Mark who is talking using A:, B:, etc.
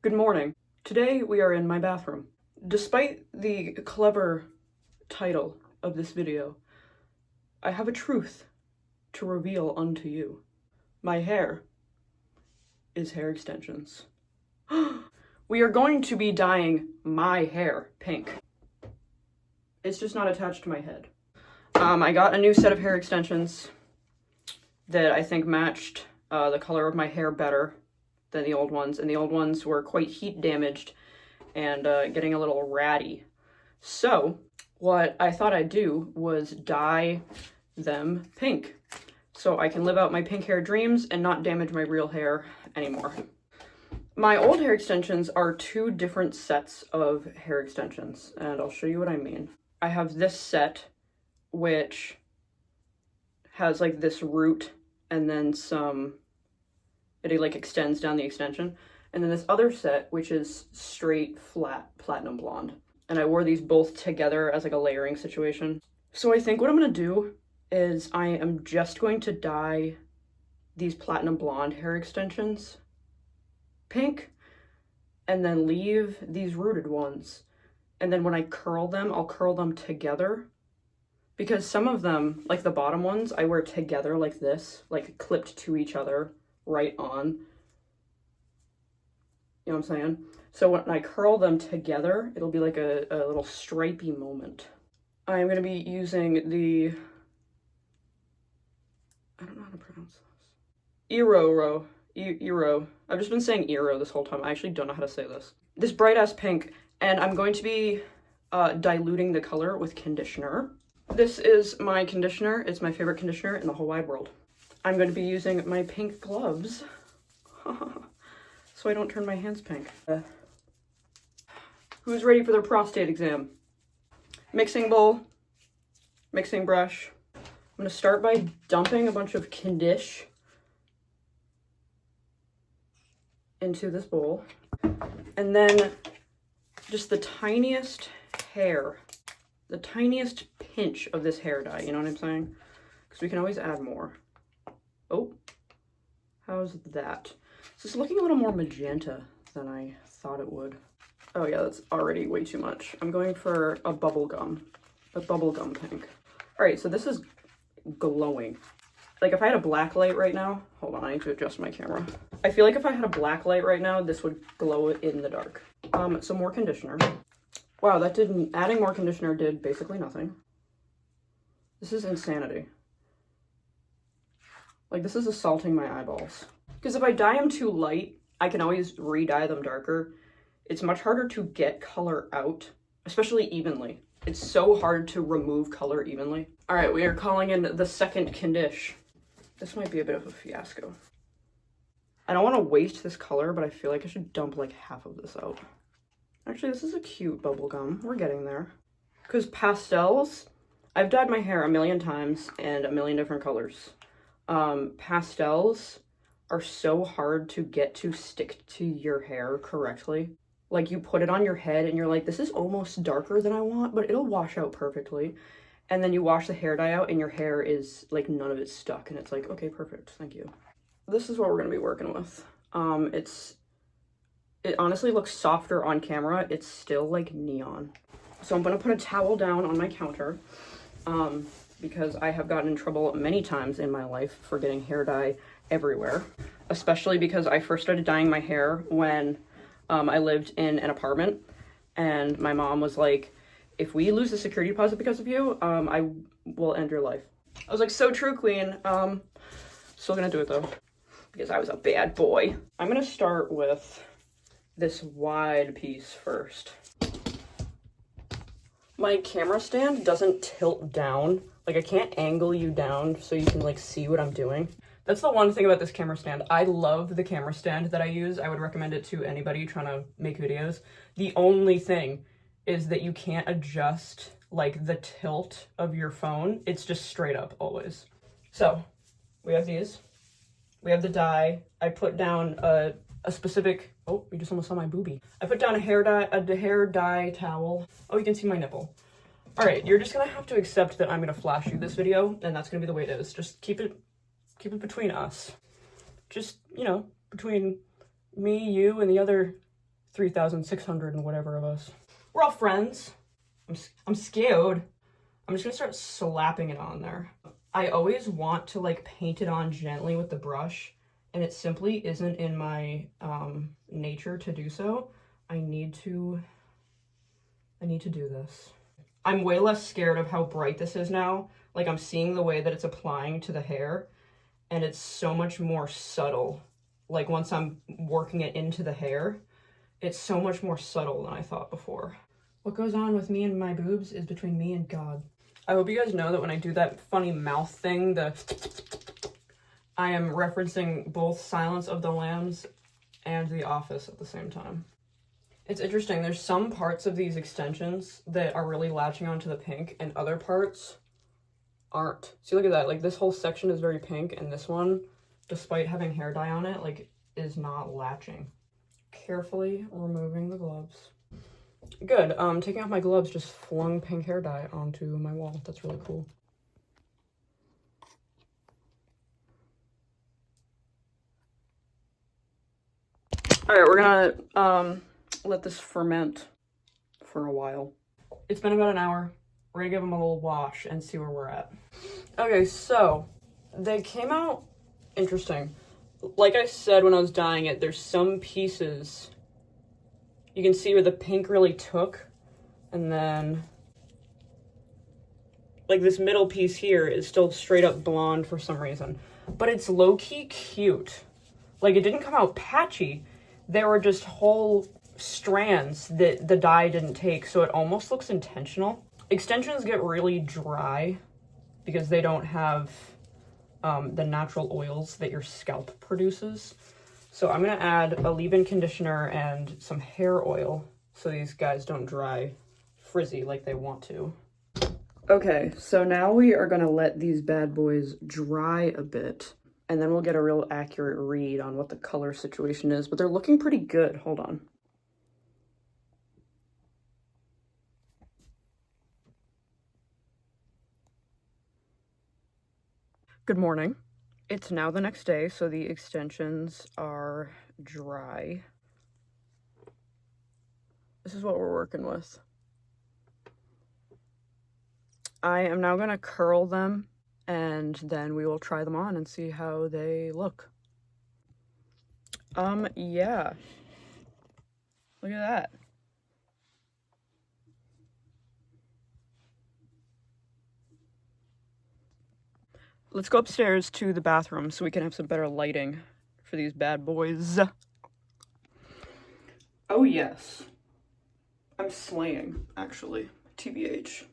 A: Good morning. Today we are in my bathroom. Despite the clever title of this video, I have a truth to reveal unto you. My hair is hair extensions. We are going to be dyeing my hair pink. It's just not attached to my head. I got a new set of hair extensions that I think matched the color of my hair better than the old ones, and the old ones were quite heat damaged and getting a little ratty. So what I thought I'd do was dye them pink so I can live out my pink hair dreams and not damage my real hair anymore. My old hair extensions are two different sets of hair extensions, and I'll show you what I mean. I have this set which has like this root and then some, it like extends down the extension. And then this other set, which is straight flat platinum blonde. And I wore these both together as like a layering situation. So I think what I'm gonna do is I am just going to dye these platinum blonde hair extensions pink and then leave these rooted ones. And then when I curl them, I'll curl them together, because some of them, like the bottom ones, I wear together like this, like clipped to each other. Right on. You know what I'm saying? So when I curl them together, it'll be like a little stripy moment. I'm going to be using the, I don't know how to pronounce this. Eero. I've just been saying Eero this whole time. I actually don't know how to say this. This bright ass pink, and I'm going to be diluting the color with conditioner. This is my conditioner. It's my favorite conditioner in the whole wide world. I'm going to be using my pink gloves so I don't turn my hands pink. Who's ready for their prostate exam? Mixing bowl, mixing brush. I'm going to start by dumping a bunch of condish into this bowl. And then just the tiniest hair, the tiniest pinch of this hair dye, you know what I'm saying? Because we can always add more. Oh, how's that? So it's looking a little more magenta than I thought it would. Oh yeah, that's already way too much. I'm going for a bubblegum pink. All right, so this is glowing. Like if I had a black light right now, hold on, I need to adjust my camera. I feel like if I had a black light right now, this would glow in the dark. So more conditioner. Wow, adding more conditioner did basically nothing. This is insanity. Like, this is assaulting my eyeballs. Because if I dye them too light, I can always re-dye them darker. It's much harder to get color out, especially evenly. It's so hard to remove color evenly. All right, we are calling in the second condish. This might be a bit of a fiasco. I don't want to waste this color, but I feel like I should dump like half of this out. Actually, this is a cute bubble gum. We're getting there. Because pastels, I've dyed my hair a million times and a million different colors. Pastels are so hard to get to stick to your hair correctly. Like, you put it on your head and you're like, this is almost darker than I want, but it'll wash out perfectly. And then you wash the hair dye out and your hair is like, none of it's stuck, and it's like, okay, perfect, thank you. This is what we're gonna be working with. It honestly looks softer on camera. It's still like neon. So I'm gonna put a towel down on my counter. Because I have gotten in trouble many times in my life for getting hair dye everywhere, especially because I first started dyeing my hair when I lived in an apartment, and my mom was like, if we lose the security deposit because of you, I will end your life. I was like, so true, queen. Still gonna do it though, because I was a bad boy. I'm gonna start with this wide piece first. My camera stand doesn't tilt down. Like, I can't angle you down so you can like see what I'm doing. That's the one thing about this camera stand. I love the camera stand that I use. I would recommend it to anybody trying to make videos. The only thing is that you can't adjust like the tilt of your phone. It's just straight up always. So we have these. We have the dye. I put down a specific, oh, you just almost saw my boobie. I put down a hair dye towel. Oh, you can see my nipple. All right, you're just gonna have to accept that I'm gonna flash you this video, and that's gonna be the way it is. Just keep it between us. Just, you know, between me, you, and the other 3,600 and whatever of us. We're all friends. I'm scared. I'm just gonna start slapping it on there. I always want to like paint it on gently with the brush, and it simply isn't in my nature to do so. I need to do this. I'm way less scared of how bright this is now. Like, I'm seeing the way that it's applying to the hair, and it's so much more subtle. Like, once I'm working it into the hair, it's so much more subtle than I thought before. What goes on with me and my boobs is between me and God. I hope you guys know that when I do that funny mouth thing, I am referencing both Silence of the Lambs and The Office at the same time. It's interesting, there's some parts of these extensions that are really latching onto the pink, and other parts aren't. See, look at that, like this whole section is very pink, and this one, despite having hair dye on it, like, is not latching. Carefully removing the gloves. Good, taking off my gloves just flung pink hair dye onto my wall. That's really cool. All right, we're gonna let this ferment for a while. It's been about an hour. We're gonna give them a little wash and see where we're at. Okay, so they came out interesting. Like I said when I was dyeing it, there's some pieces you can see where the pink really took, and then like this middle piece here is still straight up blonde for some reason, but it's low-key cute. Like, it didn't come out patchy. There were just whole strands that the dye didn't take, so it almost looks intentional. Extensions get really dry because they don't have the natural oils that your scalp produces. So I'm gonna add a leave-in conditioner and some hair oil so these guys don't dry frizzy like they want to. Okay, so now we are gonna let these bad boys dry a bit, and then we'll get a real accurate read on what the color situation is, but they're looking pretty good. Hold on. Good morning. It's now the next day, so the extensions are dry. This is what we're working with. I am now gonna curl them, and then we will try them on and see how they look. Yeah. Look at that. Let's go upstairs to the bathroom so we can have some better lighting for these bad boys. Oh yes. I'm slaying, actually. TBH.